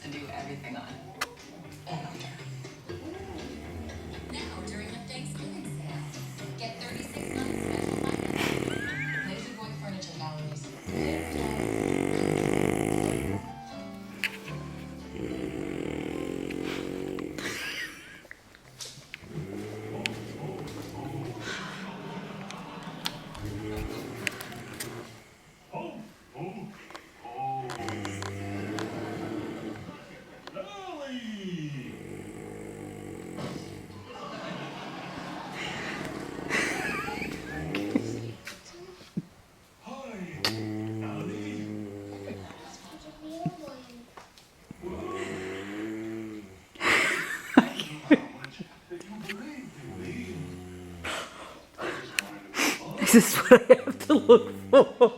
to do everything on. And under. Now during the Thanksgiving sale, get 36 months special finance. Lazy Boy Furniture Galleries. This is what I have to look for.